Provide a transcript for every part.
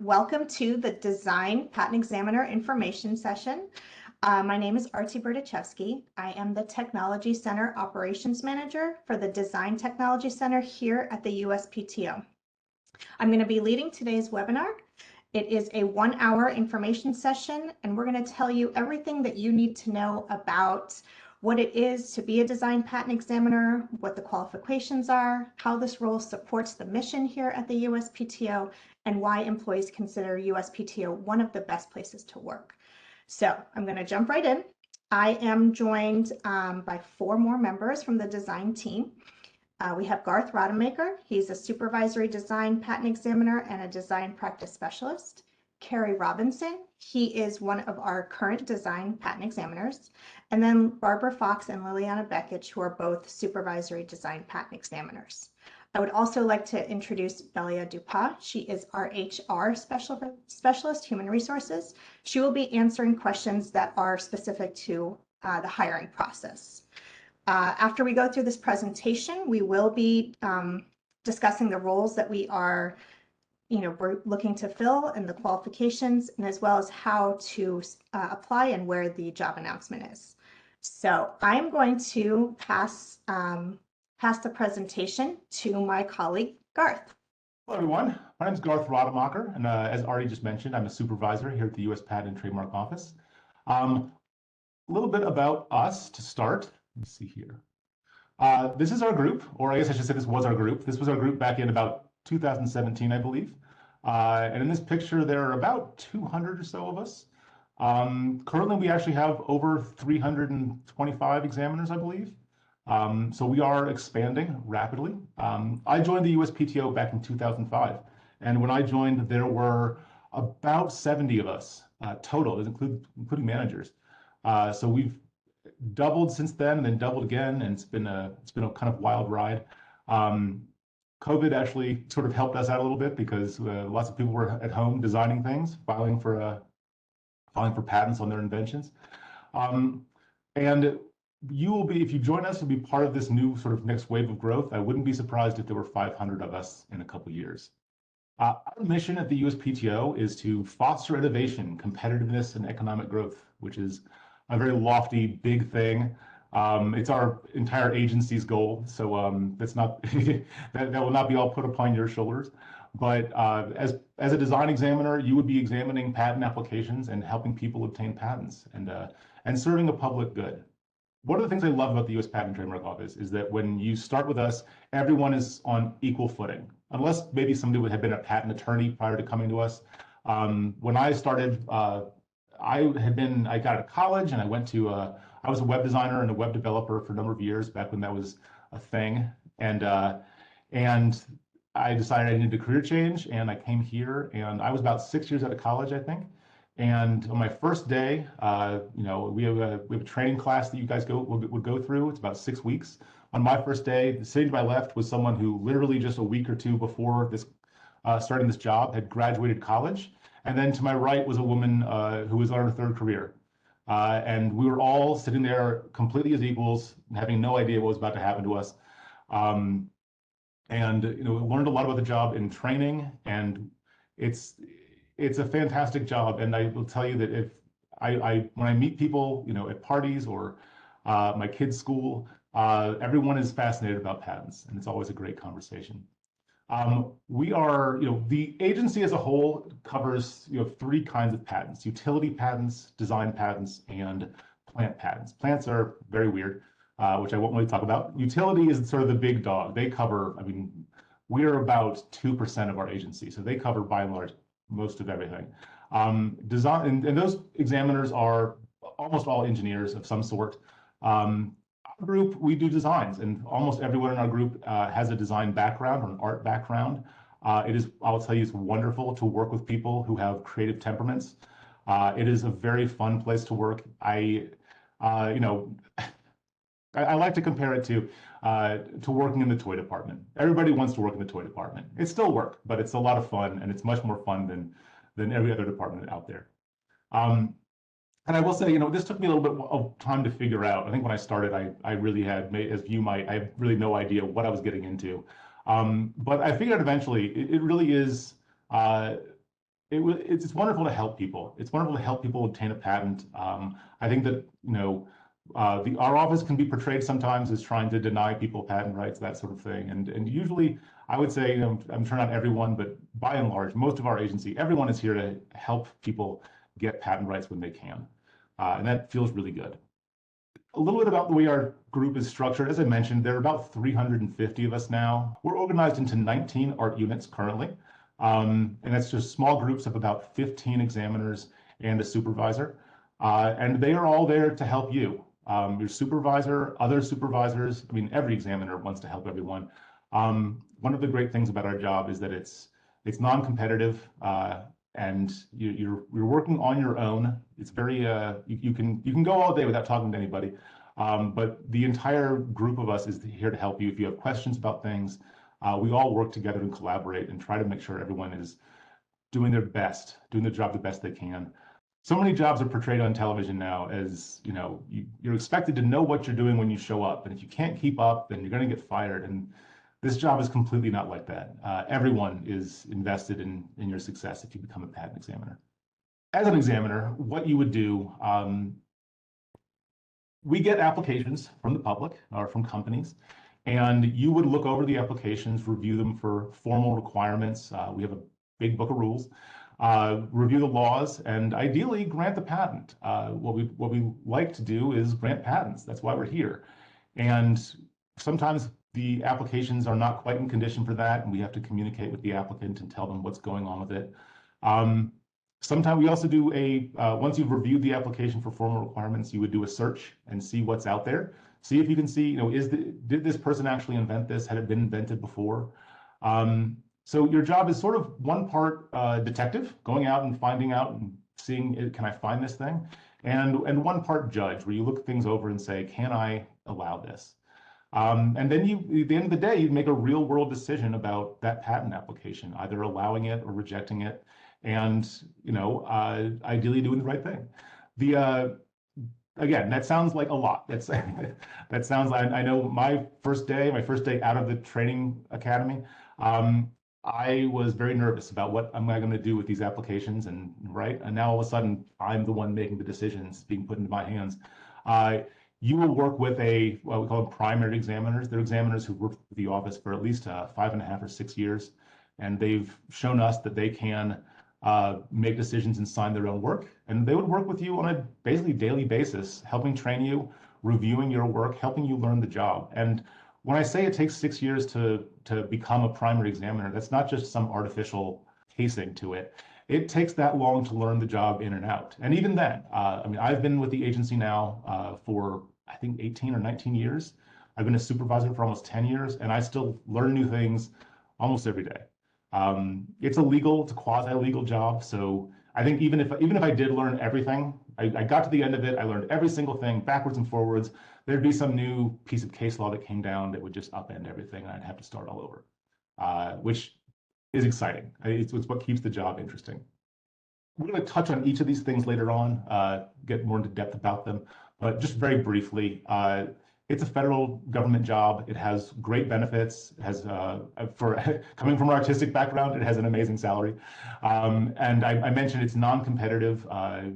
Welcome to the Design Patent Examiner Information Session. My name is Artie Berdichevsky. I am the Technology Center Operations Manager for the Design Technology Center here at the USPTO. I'm going to be leading today's webinar. It is a 1-hour information session, and we're going to tell you everything that you need to know about what it is to be a design patent examiner, what the qualifications are, how this role supports the mission here at the USPTO, and why employees consider USPTO one of the best places to work. So I'm going to jump right in. I am joined by 4 more members from the design team. We have Garth Rademacher. He's a supervisory design patent examiner and a design practice specialist. Carrie Robinson. He is one of our current design patent examiners. And then Barbara Fox and Liliana Beckich, who are both supervisory design patent examiners. I would also like to introduce Belia Dupas. She is our HR specialist, human resources. She will be answering questions that are specific to the hiring process. After we go through this presentation, we will be discussing the roles that we're looking to fill and the qualifications, and as well as how to apply and where the job announcement is. So I'm going to pass the presentation to my colleague, Garth. Hello, everyone. My name is Garth Rademacher, and as Artie just mentioned, I'm a supervisor here at the U.S. Patent and Trademark Office. A little bit about us to start. Let me see here. This is our group, or I guess I should say this was our group. This was our group back in about 2017, I believe. And in this picture, there are about 200 or so of us. Currently, we actually have over 325 examiners, I believe. So we are expanding rapidly. I joined the USPTO back in 2005. And when I joined, there were about 70 of us total, including managers. So we've doubled since then, and then doubled again, and it's been a kind of wild ride. COVID actually sort of helped us out a little bit because lots of people were at home designing things, filing for patents on their inventions. And you will be, if you join us, you'll be part of this new sort of next wave of growth. I wouldn't be surprised if there were 500 of us in a couple of years. Our mission at the USPTO is to foster innovation, competitiveness, and economic growth, which is a very lofty, big thing. It's our entire agency's goal, so that's not that will not be all put upon your shoulders. But as a design examiner, you would be examining patent applications and helping people obtain patents and serving a public good. One of the things I love about the U.S. Patent and Trademark Office is that when you start with us, everyone is on equal footing, unless maybe somebody had been a patent attorney prior to coming to us. When I started, I got out of college and I was a web designer and a web developer for a number of years back when that was a thing. And I decided I needed a career change, and I came here, and I was about 6 years out of college, I think. And on my first day, we have a training class that you guys would go through. It's about 6 weeks. On my first day, sitting to my left was someone who literally just a week or two before this starting this job had graduated college. And then to my right was a woman who was on her 3rd career. And we were all sitting there completely as equals, having no idea what was about to happen to us. And learned a lot about the job in training, and it's a fantastic job. And I will tell you that if when I meet people, at parties or my kids' school, everyone is fascinated about patents, and it's always a great conversation. We are, the agency as a whole covers, 3 kinds of patents: utility patents, design patents, and plant patents. Plants are very weird, which I won't really talk about. Utility is sort of the big dog. They cover, we're about 2% of our agency, so they cover by and large most of everything. Design, and those examiners are almost all engineers of some sort. Our group, we do designs, and almost everyone in our group has a design background or an art background. I will tell you, it's wonderful to work with people who have creative temperaments. It is a very fun place to work. I like to compare it to working in the toy department. Everybody wants to work in the toy department. It's still work, but it's a lot of fun, and it's much more fun than every other department out there. And I will say, this took me a little bit of time to figure out. I think when I started, I really had, as you might, I had really no idea what I was getting into. But I figured out eventually, it really is, it's wonderful to help people. It's wonderful to help people obtain a patent. I think that, our office can be portrayed sometimes as trying to deny people patent rights, that sort of thing. And usually I would say, I'm sure not everyone, but by and large, most of our agency, everyone is here to help people get patent rights when they can. And that feels really good. A little bit about the way our group is structured. As I mentioned, there are about 350 of us now. We're organized into 19 art units currently. And that's just small groups of about 15 examiners and a supervisor. And they are all there to help you. Your supervisor, other supervisors, I mean, every examiner wants to help everyone. One of the great things about our job is that it's non-competitive, and you're working on your own. It's very you can go all day without talking to anybody, but the entire group of us is here to help you if you have questions about things. We all work together and collaborate and try to make sure everyone is doing their best, doing the job the best they can. So many jobs are portrayed on television now as, you're expected to know what you're doing when you show up. And if you can't keep up, then you're going to get fired. And this job is completely not like that. Everyone is invested in your success if you become a patent examiner. As an examiner, what you would do, we get applications from the public or from companies, and you would look over the applications, review them for formal requirements. We have a big book of rules. Review the laws, and ideally grant the patent. What we like to do is grant patents. That's why we're here. And sometimes the applications are not quite in condition for that, and we have to communicate with the applicant and tell them what's going on with it. Sometimes we also do once you've reviewed the application for formal requirements, you would do a search and see what's out there. See if you can see, did this person actually invent this? Had it been invented before? So your job is sort of one part detective, going out and finding out and seeing, can I find this thing? And one part judge, where you look things over and say, can I allow this? And then at the end of the day, you make a real world decision about that patent application, either allowing it or rejecting it, and ideally doing the right thing. Again, that sounds like a lot. That sounds like, I know my first day out of the training academy, I was very nervous about what am I going to do with these applications, and now all of a sudden I'm the one making the decisions being put into my hands. You will work with what we call them primary examiners. They're examiners who've worked with the office for at least 5.5 or 6 years, and they've shown us that they can make decisions and sign their own work. And they would work with you on a basically daily basis, helping train you, reviewing your work, helping you learn the job. And when I say it takes 6 years to become a primary examiner, that's not just some artificial pacing to it. It takes that long to learn the job in and out. And even then, I've been with the agency now for, I think, 18 or 19 years. I've been a supervisor for almost 10 years, and I still learn new things almost every day. It's a quasi-legal job. So I think even if I did learn everything, I got to the end of it, I learned every single thing backwards and forwards, there'd be some new piece of case law that came down that would just upend everything, and I'd have to start all over, which is exciting. It's what keeps the job interesting. We're going to touch on each of these things later on, get more into depth about them, but just very briefly, it's a federal government job. It has great benefits. It has, for coming from an artistic background, it has an amazing salary. And I mentioned it's non-competitive.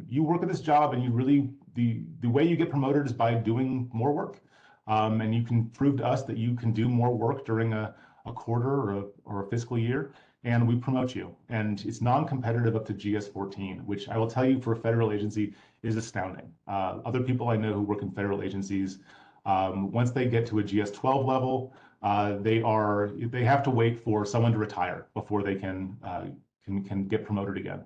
You work at this job, and you really, the way you get promoted is by doing more work. And you can prove to us that you can do more work during a quarter or a fiscal year, and we promote you. And it's non-competitive up to GS-14, which I will tell you for a federal agency is astounding. Other people I know who work in federal agencies, once they get to a GS-12 level, they have to wait for someone to retire before they can get promoted again.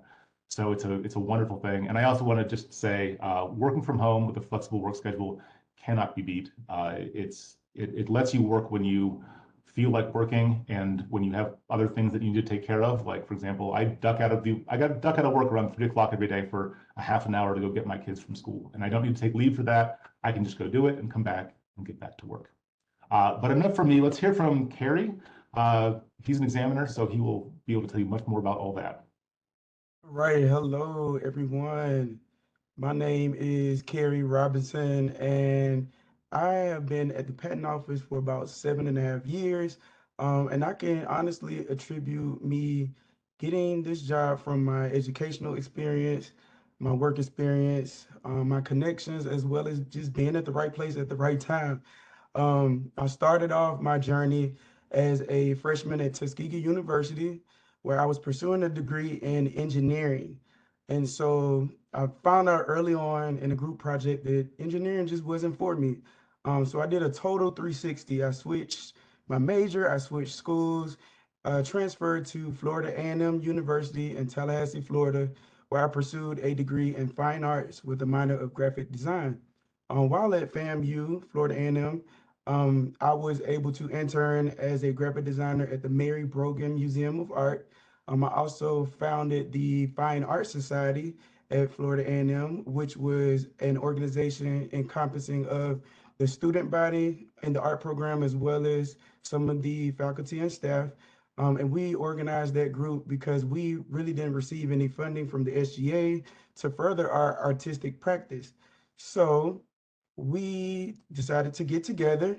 So it's a wonderful thing. And I also want to just say, working from home with a flexible work schedule cannot be beat. It lets you work when you feel like working, and when you have other things that you need to take care of. Like, for example, I got to duck out of work around 3 o'clock every day for a half an hour to go get my kids from school, and I don't need to take leave for that. I can just go do it and come back and get back to work. But enough from me. Let's hear from Kerry. He's an examiner, so he will be able to tell you much more about all that. All right, hello everyone. My name is Kerry Robinson, and I have been at the patent office for about 7.5 years. And I can honestly attribute me getting this job from my educational experience, my work experience, my connections, as well as just being at the right place at the right time. I started off my journey as a freshman at Tuskegee University, where I was pursuing a degree in engineering. And so I found out early on in a group project that engineering just wasn't for me. So I did a total 360. I switched my major, I switched schools, transferred to Florida A&M University in Tallahassee, Florida, where I pursued a degree in fine arts with a minor of graphic design. While at FAMU, Florida A&M, I was able to intern as a graphic designer at the Mary Brogan Museum of Art. I also founded the Fine Art Society at Florida A&M, which was an organization encompassing of the student body in the art program as well as some of the faculty and staff. And we organized that group because we really didn't receive any funding from the SGA to further our artistic practice. So we decided to get together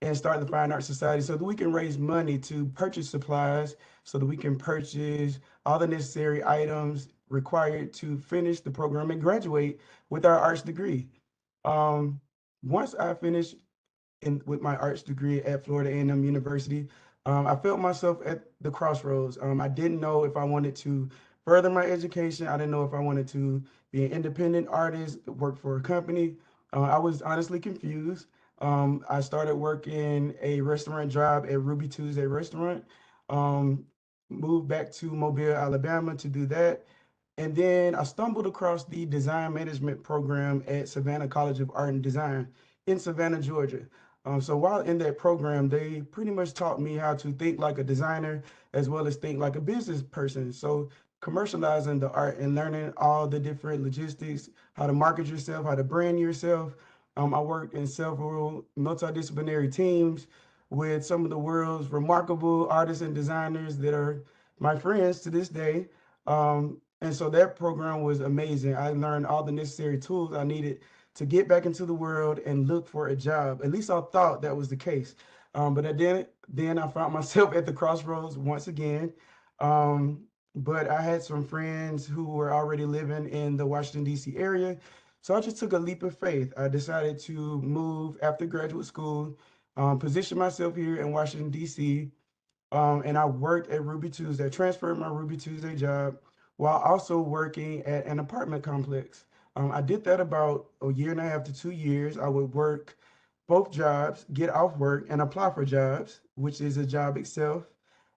and start the Fine Arts Society so that we can raise money to purchase supplies, so that we can purchase all the necessary items required to finish the program and graduate with our arts degree. Um, Once I finished with my arts degree at Florida A&M University, I felt myself at the crossroads. I didn't know if I wanted to further my education. I didn't know if I wanted to be an independent artist, work for a company. I was honestly confused. I started working a restaurant job at Ruby Tuesday Restaurant. Um, Moved back to Mobile, Alabama to do that. And then I stumbled across the design management program at Savannah College of Art and Design in Savannah, Georgia. So while in that program, they pretty much taught me how to think like a designer as well as think like a business person. So commercializing the art and learning all the different logistics, how to market yourself, how to brand yourself. I worked in several multidisciplinary teams with some of the world's remarkable artists and designers that are my friends to this day. And so that program was amazing. I learned all the necessary tools I needed to get back into the world and look for a job. At least I thought that was the case. Then I found myself at the crossroads once again. Um, but I had some friends who were already living in the Washington, D.C. area. So I just took a leap of faith. I decided to move after graduate school, position myself here in Washington, D.C., and I worked at Ruby Tuesday, transferred my Ruby Tuesday job while also working at an apartment complex. I did that about a year and a half to 2 years. I would work both jobs, get off work, and apply for jobs, which is a job itself.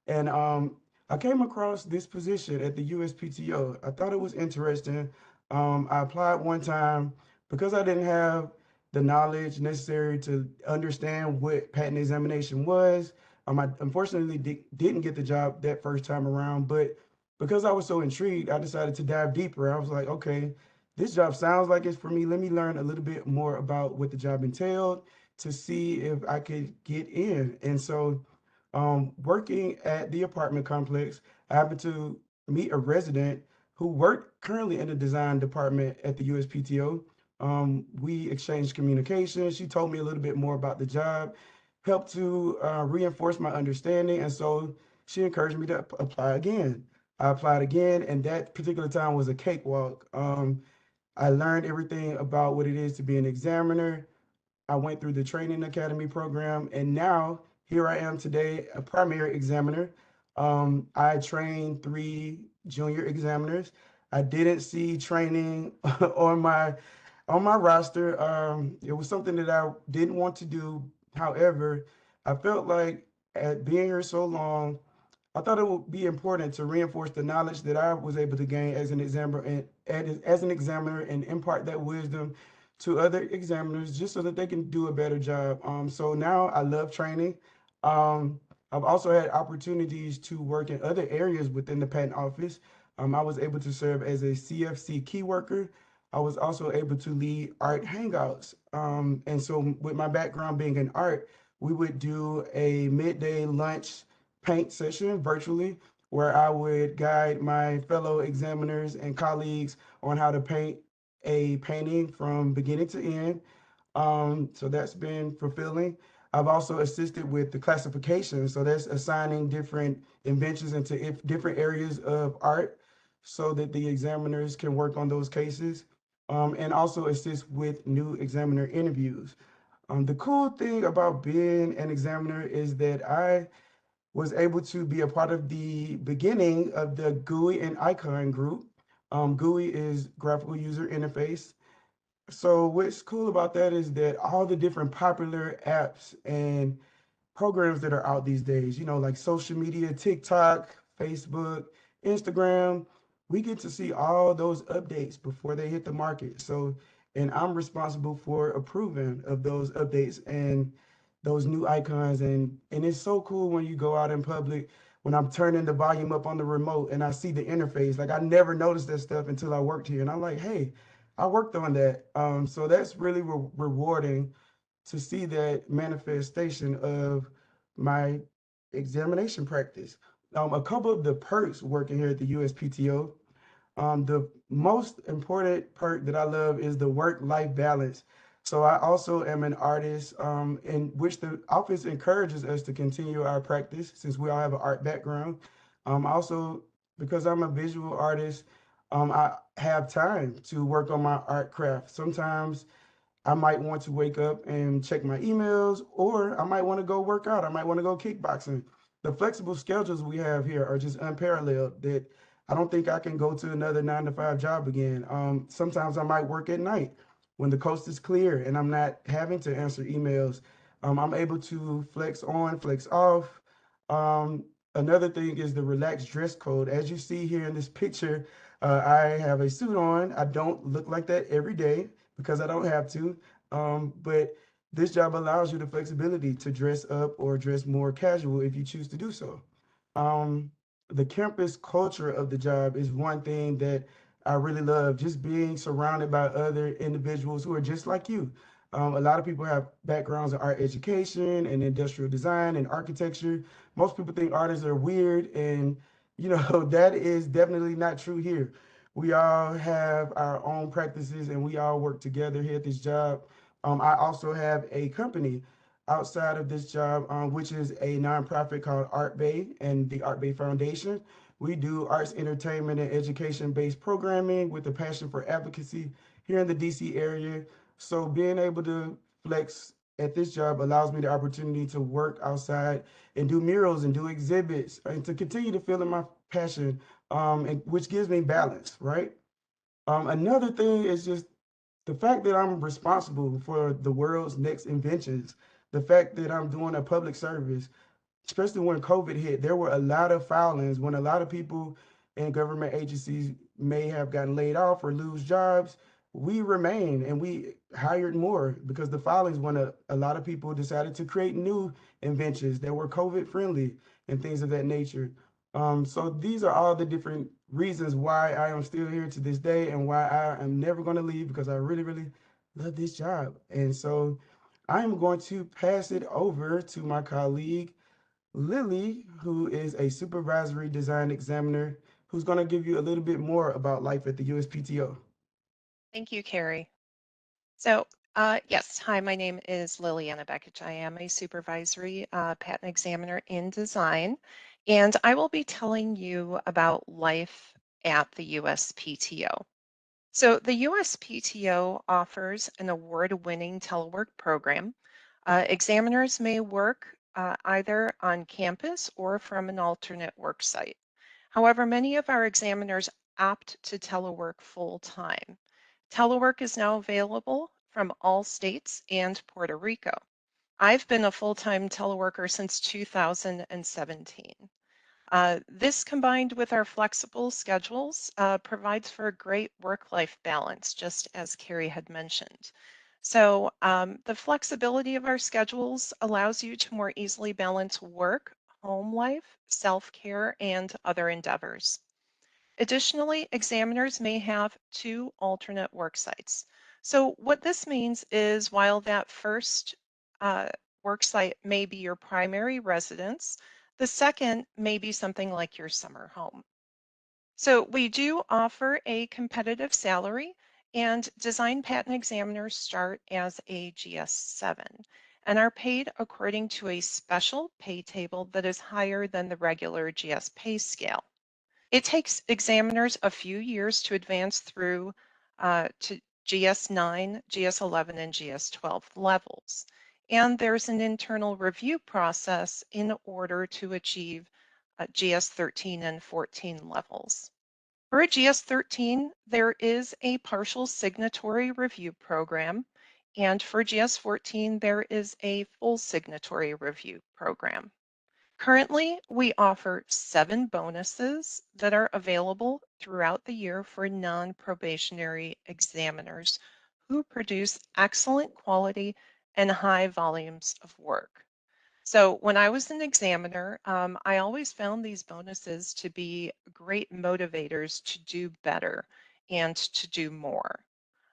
And I came across this position at the USPTO. I thought it was interesting. I applied one time because I didn't have the knowledge necessary to understand what patent examination was. I unfortunately didn't get the job that first time around, but because I was so intrigued, I decided to dive deeper. I was like, okay, this job sounds like it's for me. Let me learn a little bit more about what the job entailed to see if I could get in. And so, working at the apartment complex, I happened to meet a resident who worked currently in the design department at the USPTO. We exchanged communication. She told me a little bit more about the job, helped to reinforce my understanding. And so she encouraged me to apply again. I applied again, and that particular time was a cakewalk. I learned everything about what it is to be an examiner. I went through the training academy program, and now here I am today, a primary examiner. I trained 3 junior examiners. I didn't see training on my roster. It was something that I didn't want to do. However, I felt like at being here so long, I thought it would be important to reinforce the knowledge that I was able to gain as an examiner and impart that wisdom to other examiners just so that they can do a better job. So now I love training. I've also had opportunities to work in other areas within the patent office. I was able to serve as a CFC key worker. I was also able to lead art hangouts. And so with my background being in art, we would do a midday lunch paint session virtually where I would guide my fellow examiners and colleagues on how to paint a painting from beginning to end. So that's been fulfilling. I've also assisted with the classification. So that's assigning different inventions into different areas of art so that the examiners can work on those cases, and also assist with new examiner interviews. The cool thing about being an examiner is that I was able to be a part of the beginning of the GUI and Icon group. GUI is graphical user interface. So what's cool about that is that all the different popular apps and programs that are out these days, like social media, TikTok, Facebook, Instagram, we get to see all those updates before they hit the market. So, and I'm responsible for approving of those updates and those new icons. And it's so cool when you go out in public, when I'm turning the volume up on the remote and I see the interface. Like I never noticed that stuff until I worked here. And I'm like, hey, I worked on that. So that's really rewarding to see that manifestation of my examination practice. A couple of the perks working here at the USPTO, the most important perk that I love is the work-life balance. So I also am an artist, in which the office encourages us to continue our practice since we all have an art background. Also, because I'm a visual artist, I have time to work on my art craft. Sometimes I might want to wake up and check my emails, or I might want to go work out. I might want to go kickboxing. The flexible schedules we have here are just unparalleled that I don't think I can go to another 9 to 5 job again. Sometimes I might work at night when the coast is clear and I'm not having to answer emails. I'm able to flex on, flex off. Another thing is the relaxed dress code. As you see here in this picture, I have a suit on. I don't look like that every day because I don't have to. But this job allows you the flexibility to dress up or dress more casual if you choose to do so. Um, the campus culture of the job is one thing that I really love, just being surrounded by other individuals who are just like you. A lot of people have backgrounds in art education and industrial design and architecture. Most people think artists are weird, and that is definitely not true here. We all have our own practices and we all work together here at this job. I also have a company outside of this job, which is a nonprofit called Art Bay and the Art Bay Foundation. We do arts, entertainment, and education-based programming with a passion for advocacy here in the DC area. So being able to flex at this job allows me the opportunity to work outside and do murals and do exhibits and to continue to feel in my passion, and which gives me balance, right? Another thing is just the fact that I'm responsible for the world's next inventions, the fact that I'm doing a public service, especially when COVID hit, there were a lot of filings when a lot of people in government agencies may have gotten laid off or lose jobs. We remained and we hired more because the filings went up. A lot of people decided to create new inventions that were COVID friendly and things of that nature. So these are all the different reasons why I am still here to this day and why I am never going to leave because I really, really love this job. And so I'm going to pass it over to my colleague, Lily, who is a supervisory design examiner, who's going to give you a little bit more about life at the USPTO. Thank you, Carrie. So, yes, hi, my name is Liliana Beckich. I am a supervisory patent examiner in design, and I will be telling you about life at the USPTO. So, the USPTO offers an award-winning telework program. Examiners may work either on campus or from an alternate work site. However, many of our examiners opt to telework full-time. Telework is now available from all states and Puerto Rico. I've been a full-time teleworker since 2017. This combined with our flexible schedules provides for a great work-life balance, just as Carrie had mentioned. So the flexibility of our schedules allows you to more easily balance work, home life, self-care, and other endeavors. Additionally, examiners may have 2 alternate work sites. So what this means is while that first work site may be your primary residence, the second may be something like your summer home. So we do offer a competitive salary, and design patent examiners start as a GS7. and are paid according to a special pay table that is higher than the regular GS pay scale. It takes examiners a few years to advance through to GS9, GS11, and GS12 levels. And there's an internal review process in order to achieve GS13 and 14 levels. For a GS13, there is a partial signatory review program, and for GS14, there is a full signatory review program. Currently, we offer 7 bonuses that are available throughout the year for non-probationary examiners who produce excellent quality and high volumes of work. So when I was an examiner, I always found these bonuses to be great motivators to do better and to do more.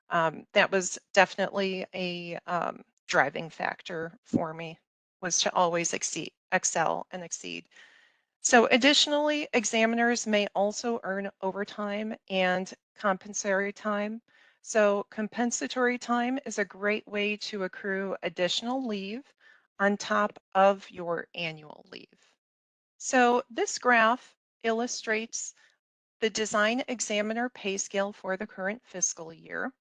That was definitely a driving factor for me, was to always excel and exceed. So additionally, examiners may also earn overtime and compensatory time. So compensatory time is a great way to accrue additional leave on top of your annual leave. So this graph illustrates the design examiner pay scale for the current fiscal year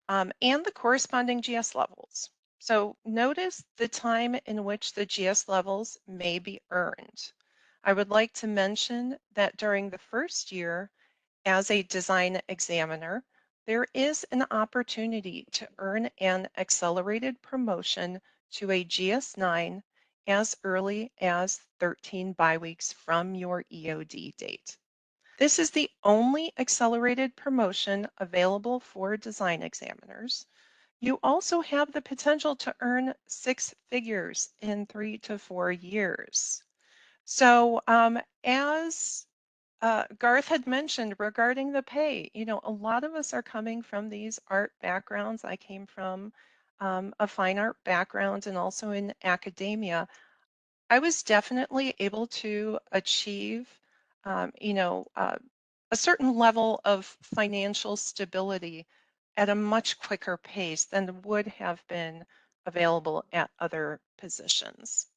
and the corresponding GS levels. So notice the time in which the GS levels may be earned. I would like to mention that during the first year as a design examiner, there is an opportunity to earn an accelerated promotion to a GS9 as early as 13 biweeks from your EOD date. This is the only accelerated promotion available for design examiners. You also have the potential to earn 6 figures in 3 to 4 years. So as Garth had mentioned regarding the pay, a lot of us are coming from these art backgrounds. I came from a fine art background and also in academia. I was definitely able to achieve, um, you know, uh, a certain level of financial stability at a much quicker pace than would have been available at other positions.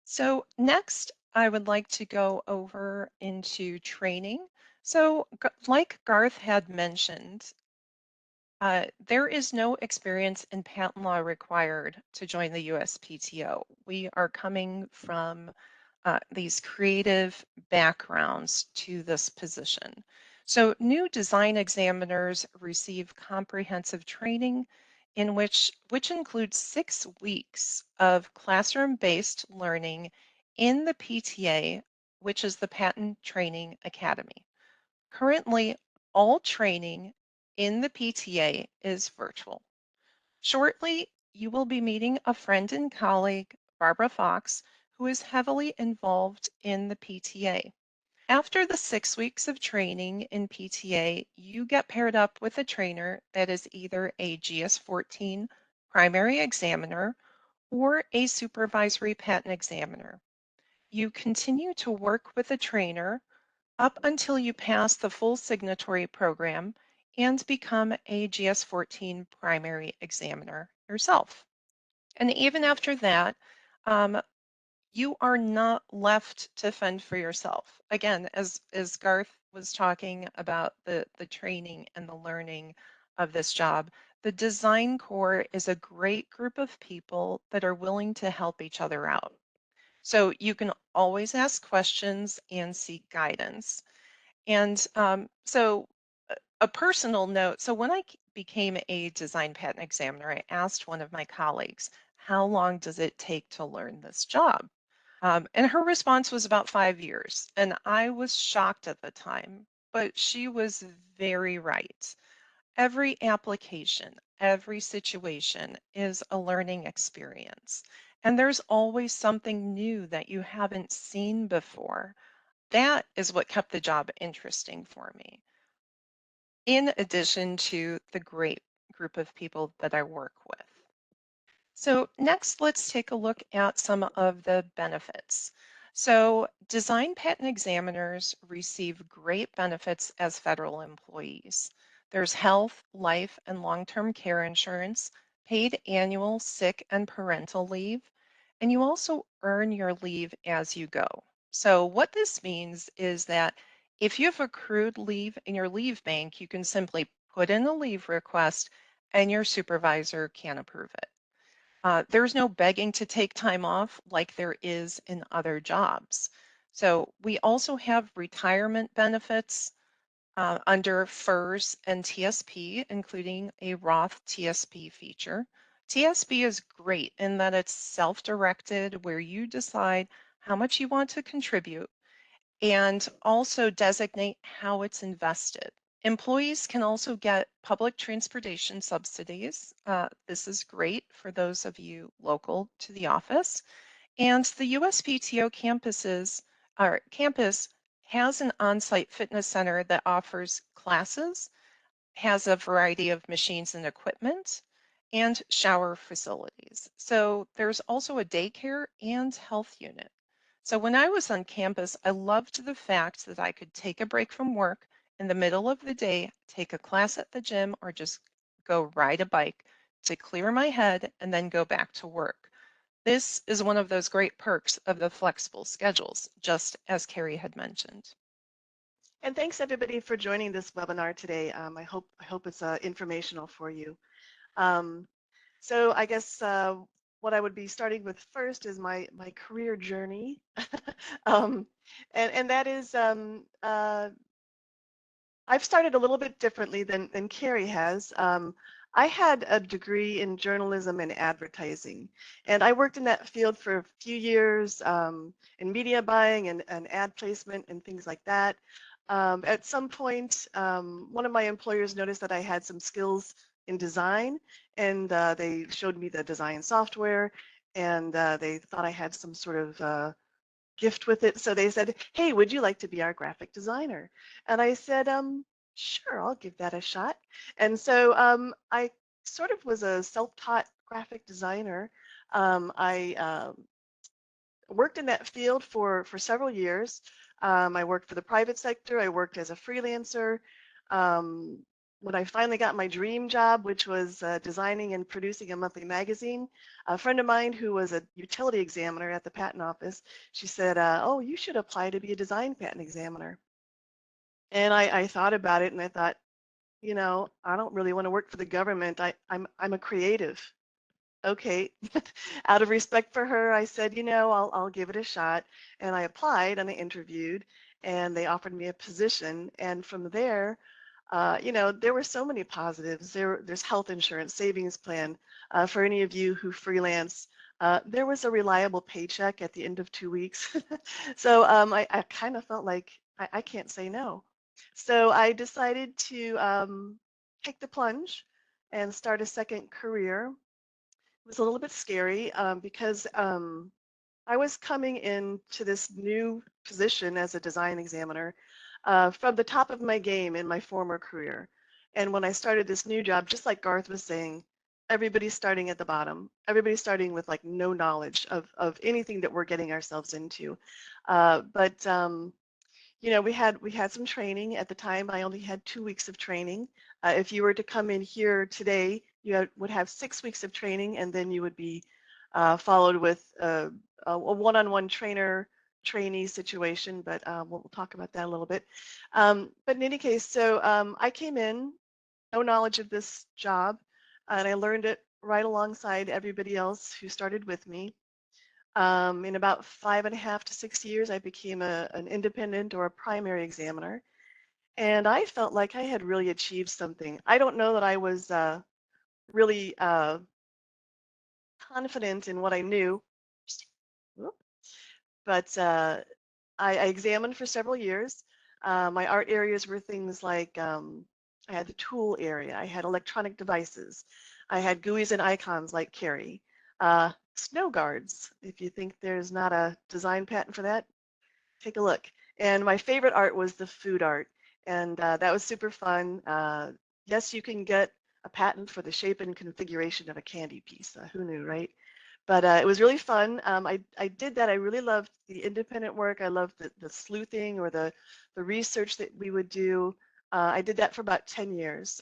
So next, I would like to go over into training. So like Garth had mentioned, there is no experience in patent law required to join the USPTO. We are coming from these creative backgrounds to this position. So new design examiners receive comprehensive training which includes 6 weeks of classroom-based learning in the PTA, which is the Patent Training Academy. Currently, all training in the PTA is virtual. Shortly, you will be meeting a friend and colleague, Barbara Fox, who is heavily involved in the PTA. After the 6 weeks of training in PTA, you get paired up with a trainer that is either a GS14 primary examiner or a supervisory patent examiner. You continue to work with a trainer up until you pass the full signatory program and become a GS14 primary examiner yourself. And even after that, um, you are not left to fend for yourself. Again, as Garth was talking about the training and the learning of this job, the design core is a great group of people that are willing to help each other out. So you can always ask questions and seek guidance. And so a personal note, so when I became a design patent examiner, I asked one of my colleagues, how long does it take to learn this job? And her response was about 5 years. And I was shocked at the time, but she was very right. Every application, every situation is a learning experience. And there's always something new that you haven't seen before. That is what kept the job interesting for me, in addition to the great group of people that I work with. So next, let's take a look at some of the benefits. So design patent examiners receive great benefits as federal employees. There's health, life, and long-term care insurance, paid annual sick and parental leave, and you also earn your leave as you go. So what this means is that if you have accrued leave in your leave bank, you can simply put in a leave request and your supervisor can approve it. There's no begging to take time off like there is in other jobs. So we also have retirement benefits under FERS and TSP, including a Roth TSP feature. TSP is great in that it's self-directed, where you decide how much you want to contribute and also designate how it's invested. Employees can also get public transportation subsidies. This is great for those of you local to the office. And the USPTO campus has an on-site fitness center that offers classes, has a variety of machines and equipment, and shower facilities. So there's also a daycare and health unit. So when I was on campus, I loved the fact that I could take a break from work in the middle of the day, take a class at the gym, or just go ride a bike to clear my head and then go back to work. This is one of those great perks of the flexible schedules, just as Carrie had mentioned. And thanks everybody for joining this webinar today. I hope it's informational for you. So I guess what I would be starting with first is my career journey, and that is I've started a little bit differently than Carrie has. I had a degree in journalism and advertising, and I worked in that field for a few years in media buying and ad placement and things like that. At some point, one of my employers noticed that I had some skills in design, and they showed me the design software, and they thought I had some sort of gift with it. So they said, "Hey, would you like to be our graphic designer?" And I said, "Sure, I'll give that a shot." And so I sort of was a self-taught graphic designer. I worked in that field for several years. I worked for the private sector. I worked as a freelancer. Um, when I finally got my dream job, which was designing and producing a monthly magazine, a friend of mine who was a utility examiner at the patent office, she said, "Oh, you should apply to be a design patent examiner." And I thought about it, and I thought, you know, I don't really want to work for the government. I'm a creative. Okay. Out of respect for her, I said, you know, I'll give it a shot. And I applied and I interviewed and they offered me a position. And from there, you know, there were so many positives. There's health insurance, savings plan. For any of you who freelance, there was a reliable paycheck at the end of 2 weeks. So I kind of felt like I can't say no. So I decided to take the plunge and start a second career. It was a little bit scary because I was coming into this new position as a design examiner from the top of my game in my former career. And when I started this new job, just like Garth was saying, everybody's starting at the bottom. Everybody's starting with like no knowledge of anything that we're getting ourselves into. But you know, we had some training at the time. I only had 2 weeks of training. If you were to come in here today, you would have 6 weeks of training, and then you would be followed with a one-on-one trainee situation. But we'll talk about that a little bit. But in any case, so I came in, no knowledge of this job, and I learned it right alongside everybody else who started with me. In about 5.5 to 6 years, I became an independent or a primary examiner. And I felt like I had really achieved something. I don't know that I was really confident in what I knew, but I examined for several years. My art areas were things like I had the tool area, I had electronic devices, I had GUIs and icons like Carrie, snow guards. If you think there's not a design patent for that, take a look. And my favorite art was the food art, and that was super fun. Yes, you can get a patent for the shape and configuration of a candy piece. Who knew, right? But it was really fun. I did that. I really loved the independent work. I loved the sleuthing or the research that we would do. I did that for about 10 years.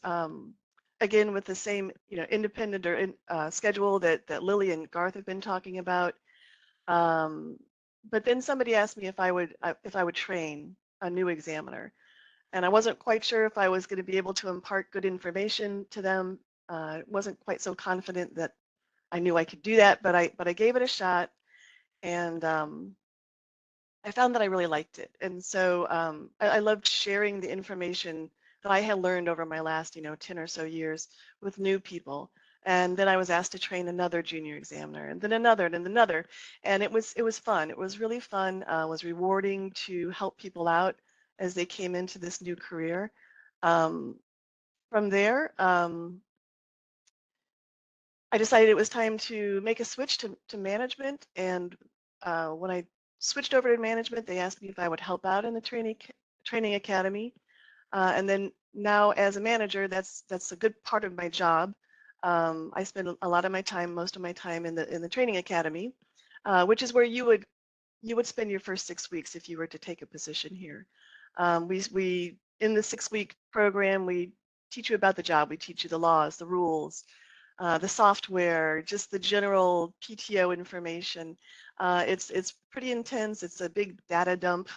again, with the same, independent or schedule that Lily and Garth have been talking about. But then somebody asked me if I would train a new examiner, and I wasn't quite sure if I was going to be able to impart good information to them. Wasn't quite so confident that I knew I could do that, but I gave it a shot, and I found that I really liked it. And so I loved sharing the information that I had learned over my last, 10 or so years with new people. And then I was asked to train another junior examiner, and then another, and then another. And it was fun. It was really fun. It was rewarding to help people out as they came into this new career. From there, I decided it was time to make a switch to management. And when I switched over to management, they asked me if I would help out in the training academy. And then now as a manager, that's a good part of my job. I spend a lot of my time, most of my time in the training academy, which is where you would spend your first 6 weeks if you were to take a position here. We in the 6-week program, we teach you about the job. We teach you the laws, the rules, the software, just the general PTO information. It's pretty intense. It's a big data dump,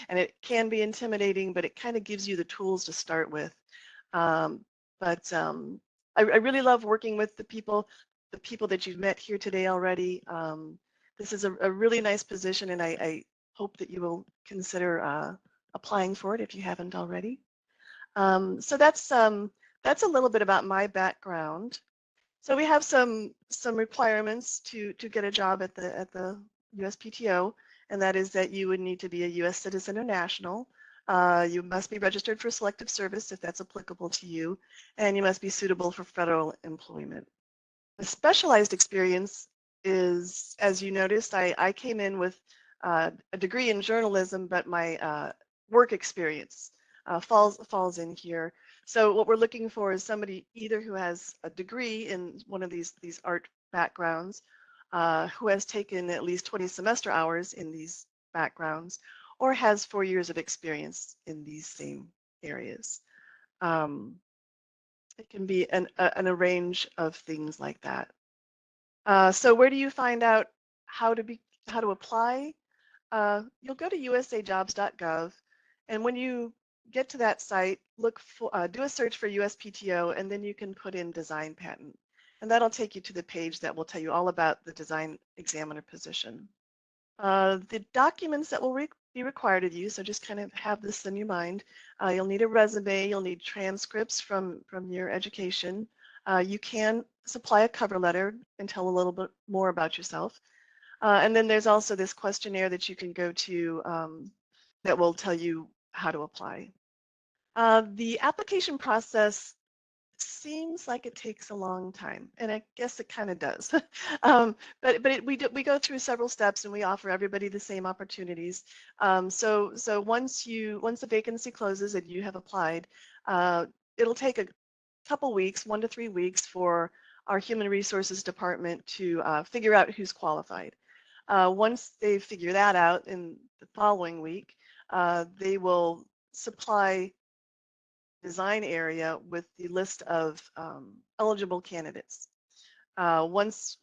and it can be intimidating, but it kind of gives you the tools to start with. I really love working with the people that you've met here today already. This is a really nice position, and I hope that you will consider applying for it if you haven't already. So that's a little bit about my background. So we have some requirements to get a job at the USPTO, and that is that you would need to be a U.S. citizen or national. You must be registered for selective service if that's applicable to you, and you must be suitable for federal employment. The specialized experience is, as you noticed, I came in with a degree in journalism, but my work experience falls in here. So what we're looking for is somebody either who has a degree in one of these art backgrounds, who has taken at least 20 semester hours in these backgrounds, or has 4 years of experience in these same areas. It can be a range of things like that. So where do you find out how to apply? You'll go to usajobs.gov, and when you get to that site, look for do a search for USPTO, and then you can put in design patent, and that'll take you to the page that will tell you all about the design examiner position. The documents that will be required of you, so just kind of have this in your mind. You'll need a resume, you'll need transcripts from your education. You can supply a cover letter and tell a little bit more about yourself. And then there's also this questionnaire that you can go to that will tell you how to apply. The application process seems like it takes a long time, and I guess it kind of does. We go through several steps, and we offer everybody the same opportunities. So once the vacancy closes and you have applied, it'll take a couple weeks, 1 to 3 weeks, for our human resources department to figure out who's qualified. Once they figure that out, in the following week, they will supply design area with the list of eligible candidates. Once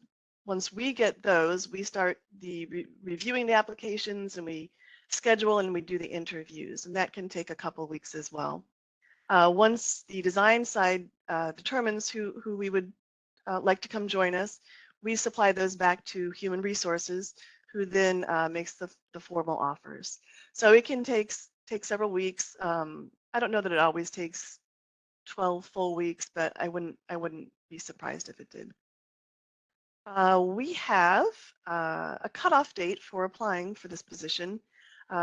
we get those, we start reviewing the applications, and we schedule and we do the interviews, and that can take a couple weeks as well. Once the design side determines who we would like to come join us, we supply those back to human resources, who then makes the formal offers. So it can take several weeks. I don't know that it always takes 12 full weeks, but I wouldn't be surprised if it did. We have a cutoff date for applying for this position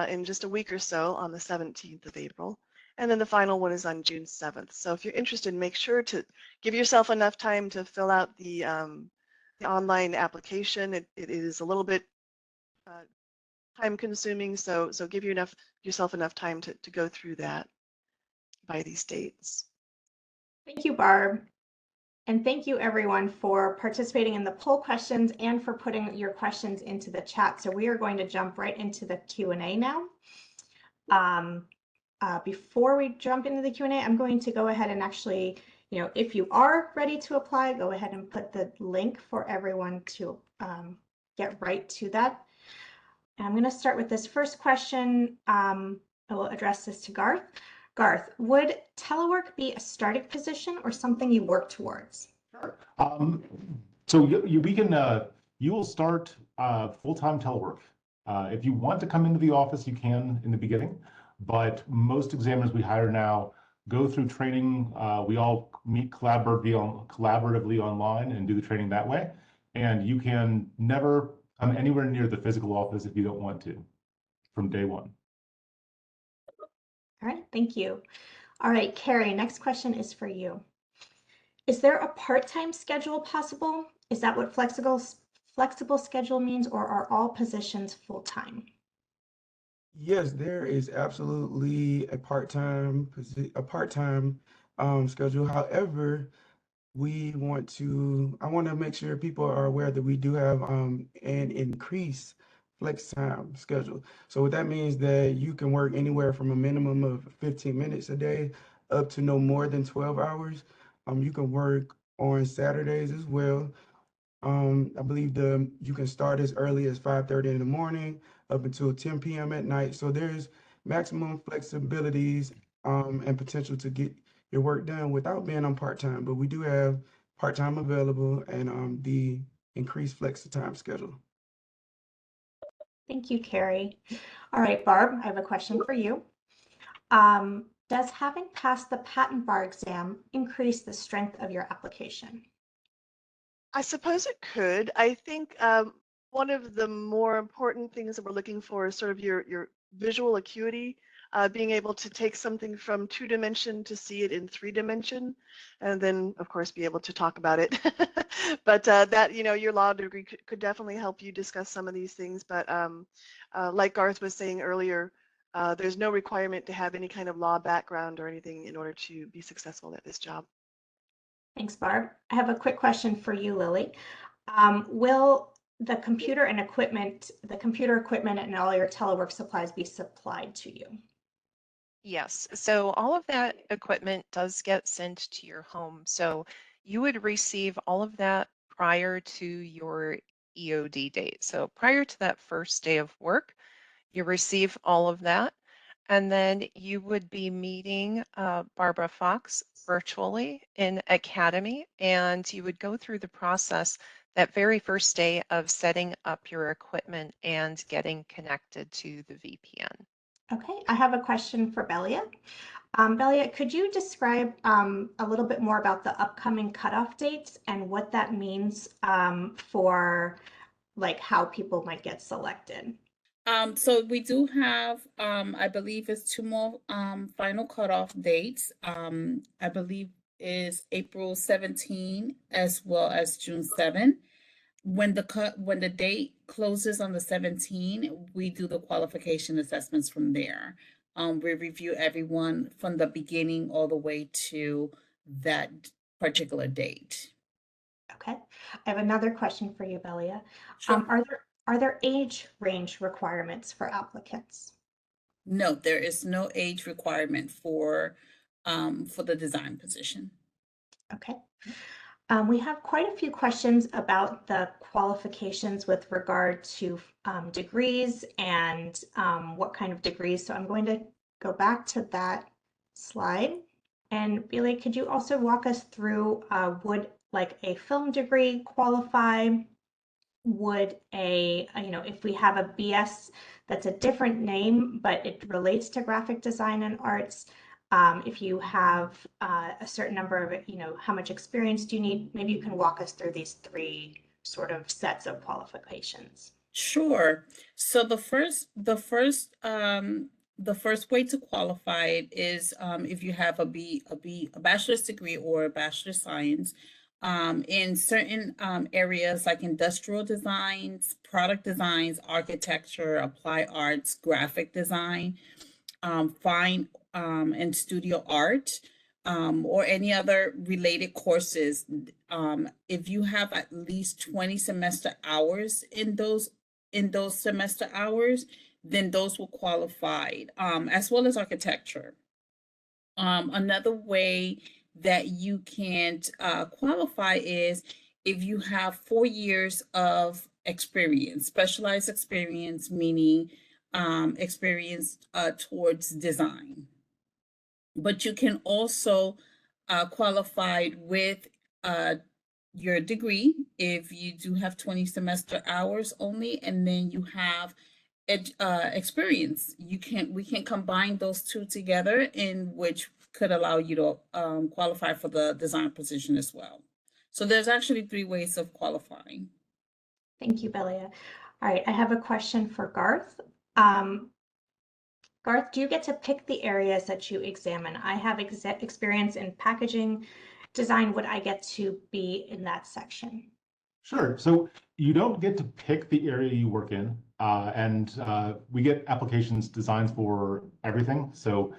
in just a week or so, on the 17th of April. And then the final one is on June 7th. So if you're interested, make sure to give yourself enough time to fill out the online application. It is a little bit time consuming, so give yourself enough time to go through that by these dates. Thank you, Barb. And thank you everyone for participating in the poll questions and for putting your questions into the chat. So we are going to jump right into the Q&A now. Before we jump into the Q&A, I'm going to go ahead and actually if you are ready to apply, go ahead and put the link for everyone to get right to that. And I'm going to start with this first question. I will address this to Garth. Garth, would telework be a starting position or something you work towards? Sure. So you will start full-time telework. If you want to come into the office, you can in the beginning, but most examiners we hire now go through training. We all meet collaboratively online and do the training that way. And you can never come anywhere near the physical office if you don't want to from day one. All right, thank you. All right, Carrie, next question is for you. Is there a part-time schedule possible? Is that what flexible schedule means, or are all positions full-time? Yes, there is absolutely a part-time schedule. However, I want to make sure people are aware that we do have an increased flex time schedule. So what that means that you can work anywhere from a minimum of 15 minutes a day up to no more than 12 hours. You can work on Saturdays as well. I believe you can start as early as 5:30 in the morning up until 10 p.m. at night. So there's maximum flexibilities and potential to get your work done without being on part-time. But we do have part-time available and the increased flex time schedule. Thank you, Carrie. All right, Barb, I have a question for you. Does having passed the patent bar exam increase the strength of your application? I suppose it could. I think one of the more important things that we're looking for is sort of your visual acuity, being able to take something from 2-dimension to see it in 3-dimension, and then of course be able to talk about it. But that, your law degree could definitely help you discuss some of these things. But like Garth was saying earlier, there's no requirement to have any kind of law background or anything in order to be successful at this job. Thanks, Barb. I have a quick question for you, Lily. Will the computer equipment and all your telework supplies be supplied to you? Yes, so all of that equipment does get sent to your home. So you would receive all of that prior to your EOD date. So prior to that first day of work, you receive all of that. And then you would be meeting Barbara Fox virtually in Academy, and you would go through the process that very first day of setting up your equipment and getting connected to the VPN. Okay, I have a question for Belia. Belia, could you describe a little bit more about the upcoming cutoff dates and what that means for like how people might get selected? So we do have, I believe it's 2 more final cutoff dates. I believe is April 17 as well as June 7. When the date closes on the 17th, we do the qualification assessments from there. We review everyone from the beginning all the way to that particular date. Okay, I have another question for you, Belia. Sure. Are there age range requirements for applicants? No, there is no age requirement for the design position. Okay. We have quite a few questions about the qualifications with regard to degrees and what kind of degrees. So I'm going to go back to that slide. And Billy, could you also walk us through would like a film degree qualify? Would if we have a BS that's a different name, but it relates to graphic design and arts, if you have a certain number of, how much experience do you need? Maybe you can walk us through these 3 sort of sets of qualifications. Sure. So the first way to qualify it is if you have a bachelor's degree or a bachelor's science in certain areas like industrial designs, product designs, architecture, applied arts, graphic design, fine and studio art, or any other related courses. If you have at least 20 semester hours in those semester hours, then those will qualify, as well as architecture. Another way that you can't qualify is if you have 4 years of experience, specialized experience, meaning experience towards design. But you can also qualify with your degree if you do have 20 semester hours only, and then you have experience. We can combine those two together, in which could allow you to qualify for the design position as well. So there's actually 3 ways of qualifying. Thank you, Belia. All right, I have a question for Garth. Garth, do you get to pick the areas that you examine? I have experience in packaging design. Would I get to be in that section? Sure. So you don't get to pick the area you work in, and we get applications designed for everything. So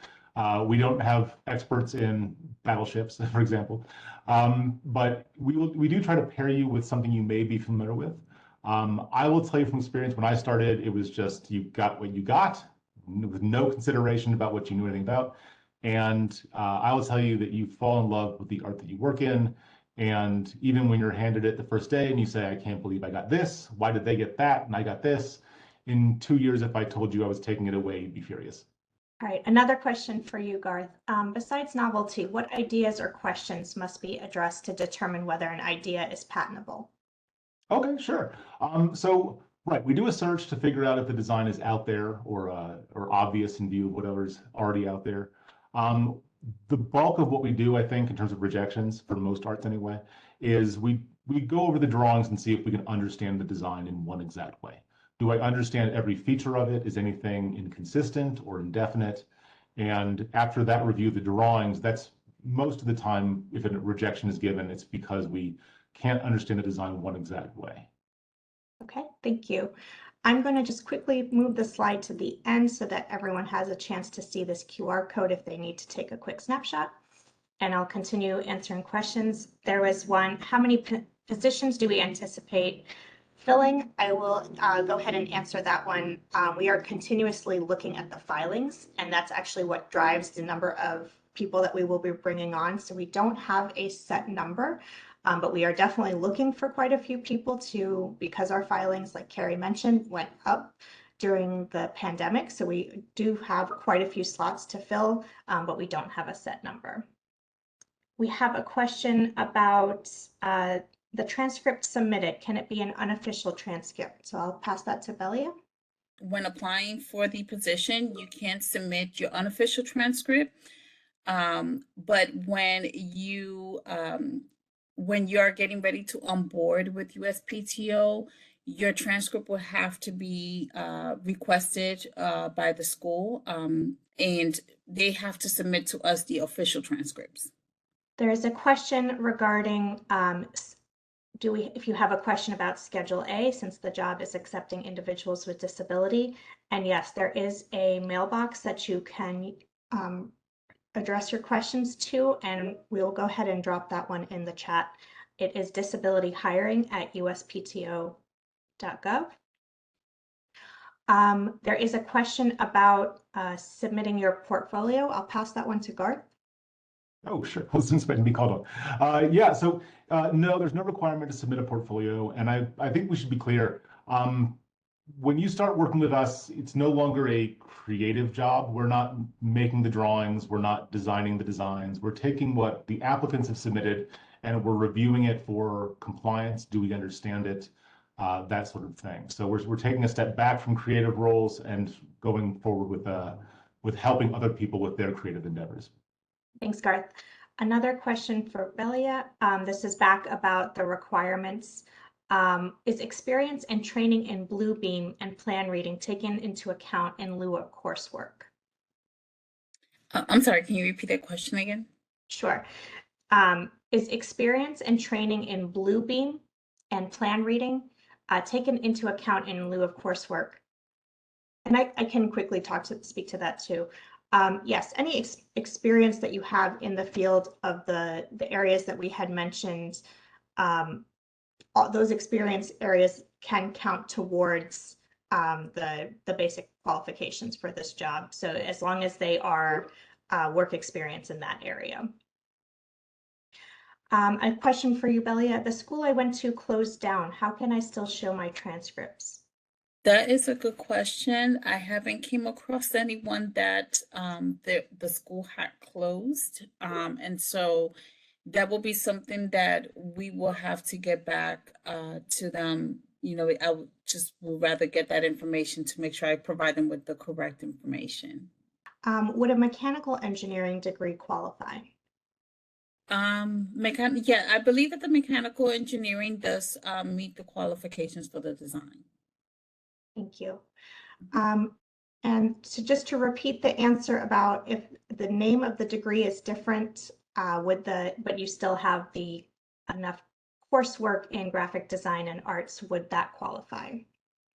we don't have experts in battleships, for example, but we do try to pair you with something you may be familiar with. I will tell you from experience, when I started, it was just you got what you got with no consideration about what you knew anything about. And I will tell you that you fall in love with the art that you work in. And even when you're handed it the first day and you say, I can't believe I got this, why did they get that and I got this? In 2 years, if I told you I was taking it away, you'd be furious. All right, another question for you, Garth. Besides novelty, what ideas or questions must be addressed to determine whether an idea is patentable? Okay, sure. Right, we do a search to figure out if the design is out there or obvious in view of whatever's already out there. The bulk of what we do, I think, in terms of rejections, for most arts anyway, is we go over the drawings and see if we can understand the design in one exact way. Do I understand every feature of it? Is anything inconsistent or indefinite? And after that review of the drawings, that's most of the time, if a rejection is given, it's because we can't understand the design one exact way. Okay, thank you. I'm going to just quickly move the slide to the end so that everyone has a chance to see this QR code if they need to take a quick snapshot. And I'll continue answering questions. There was one, how many positions do we anticipate filling? I will go ahead and answer that one. We are continuously looking at the filings, and that's actually what drives the number of people that we will be bringing on. So we don't have a set number. But we are definitely looking for quite a few people because our filings, like Carrie mentioned, went up during the pandemic. So we do have quite a few slots to fill, but we don't have a set number. We have a question about the transcript submitted. Can it be an unofficial transcript? So I'll pass that to Belia. When applying for the position, you can submit your unofficial transcript, but when you are getting ready to onboard with USPTO, your transcript will have to be requested by the school, and they have to submit to us the official transcripts. There is a question regarding if you have a question about Schedule A, since the job is accepting individuals with disability. And yes, there is a mailbox that you can address your questions to, and we'll go ahead and drop that one in the chat. It is disabilityhiring@uspto.gov. There is a question about submitting your portfolio. I'll pass that one to Garth. Oh, sure. I wasn't expecting to be called on. Yeah, so no, there's no requirement to submit a portfolio. And I think we should be clear. When you start working with us, it's no longer a creative job. We're not making the drawings. We're not designing the designs. We're taking what the applicants have submitted and we're reviewing it for compliance. Do we understand it? That sort of thing. So we're taking a step back from creative roles and going forward with helping other people with their creative endeavors. Thanks, Garth. Another question for Belia. This is back about the requirements. Is experience and training in Bluebeam and plan reading taken into account in lieu of coursework? I'm sorry, can you repeat that question again? Sure. Is experience and training in Bluebeam and plan reading taken into account in lieu of coursework? And I can quickly speak to that too. Yes, any experience that you have in the field of the areas that we had mentioned, all those experience areas can count towards the basic qualifications for this job. So as long as they are work experience in that area. A question for you, Belia. The school I went to closed down. How can I still show my transcripts? That is a good question. I haven't came across anyone that the school had closed. And so that will be something that we will have to get back to them. You know, would rather get that information to make sure I provide them with the correct information. Would a mechanical engineering degree qualify? Yeah, I believe that the mechanical engineering does meet the qualifications for the design. Thank you. And so just to repeat the answer about if the name of the degree is different but you still have the enough coursework in graphic design and arts, would that qualify?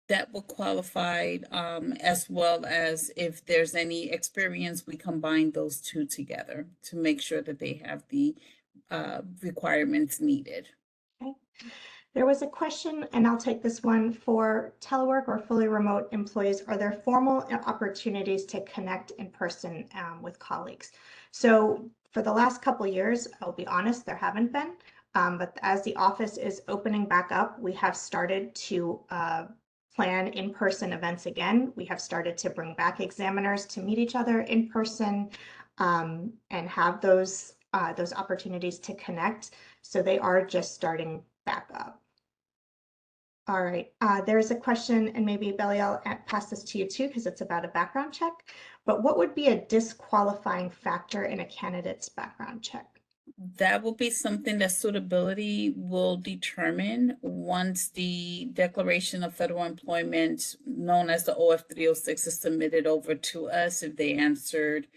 That will qualify, as well as if there's any experience, we combine those two together to make sure that they have the requirements needed. Okay. There was a question, and I'll take this one, for telework or fully remote employees. Are there formal opportunities to connect in person with colleagues? So for the last couple of years, I'll be honest, there haven't been. But as the office is opening back up, we have started to plan in-person events again. We have started to bring back examiners to meet each other in person and have those opportunities to connect. So they are just starting back up. All right, there's a question, and maybe Belly, I'll pass this to you too, because it's about a background check. But what would be a disqualifying factor in a candidate's background check? That will be something that suitability will determine once the Declaration of Federal Employment, known as the OF-306, is submitted over to us. If they answered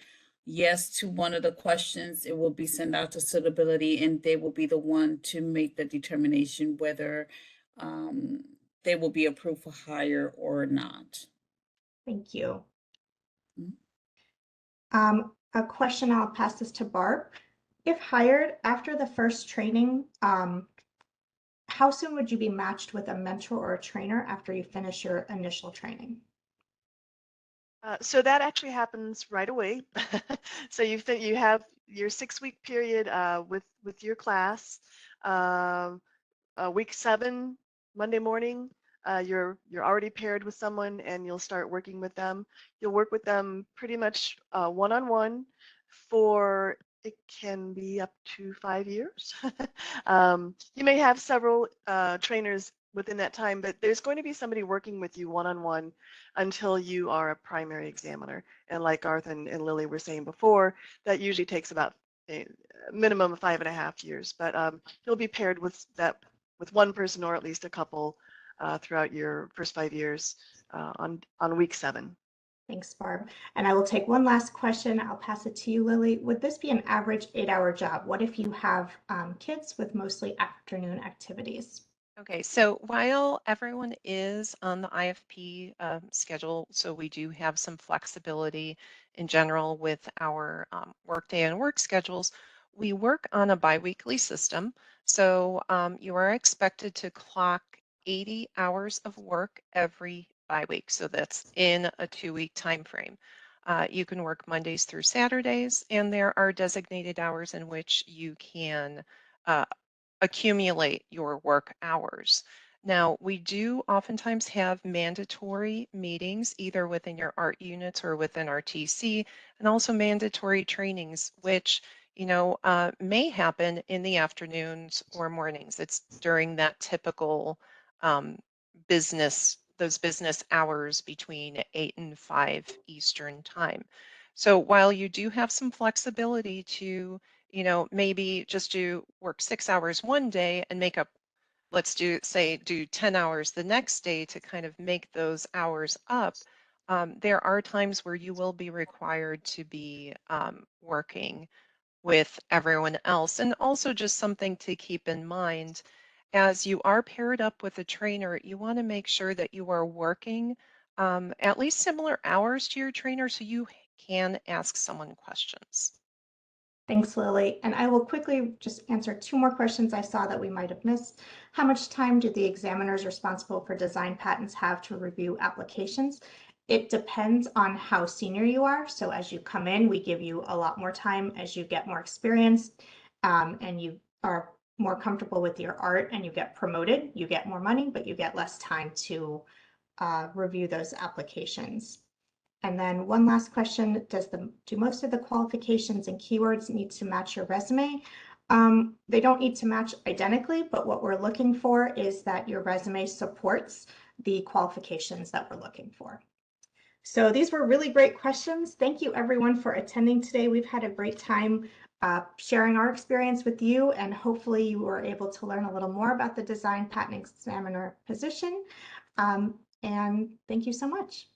yes to one of the questions, it will be sent out to suitability, and they will be the one to make the determination whether they will be approved for hire or not. Thank you. A question, I'll pass this to Barb. If hired after the first training, how soon would you be matched with a mentor or a trainer after you finish your initial training? So that actually happens right away. So you have your 6-week period with your class. Week 7, Monday morning, you're already paired with someone, and you'll start working with them. You'll work with them pretty much one-on-one for, it can be up to 5 years. You may have several trainers within that time, but there's going to be somebody working with you one-on-one until you are a primary examiner. And like Garth and Lily were saying before, that usually takes about a minimum of 5.5 years. But you'll be paired with one person or at least a couple throughout your first 5 years on week 7. Thanks, Barb. And I will take one last question. I'll pass it to you, Lily. Would this be an average 8-hour job? What if you have kids with mostly afternoon activities? Okay, so while everyone is on the IFP schedule, so we do have some flexibility in general with our workday and work schedules, we work on a biweekly system. So you are expected to clock 80 hours of work every bi-week. So that's in a 2-week time frame. You can work Mondays through Saturdays, and there are designated hours in which you can accumulate your work hours. Now, we do oftentimes have mandatory meetings either within your art units or within our TC, and also mandatory trainings, which may happen in the afternoons or mornings. It's during that typical those business hours between 8 and 5 Eastern time. So while you do have some flexibility to maybe just do work 6 hours one day and make up, let's do 10 hours the next day to kind of make those hours up. There are times where you will be required to be working with everyone else. And also just something to keep in mind, as you are paired up with a trainer, you want to make sure that you are working at least similar hours to your trainer so you can ask someone questions. Thanks, Lily. And I will quickly just answer 2 more questions I saw that we might have missed. How much time do the examiners responsible for design patents have to review applications? It depends on how senior you are. So as you come in, we give you a lot more time. As you get more experience and you are more comfortable with your art and you get promoted, you get more money, but you get less time to review those applications. And then one last question, do most of the qualifications and keywords need to match your resume? They don't need to match identically, but what we're looking for is that your resume supports the qualifications that we're looking for. So these were really great questions. Thank you everyone for attending today. We've had a great time sharing our experience with you, and hopefully you were able to learn a little more about the design patent examiner position. And thank you so much.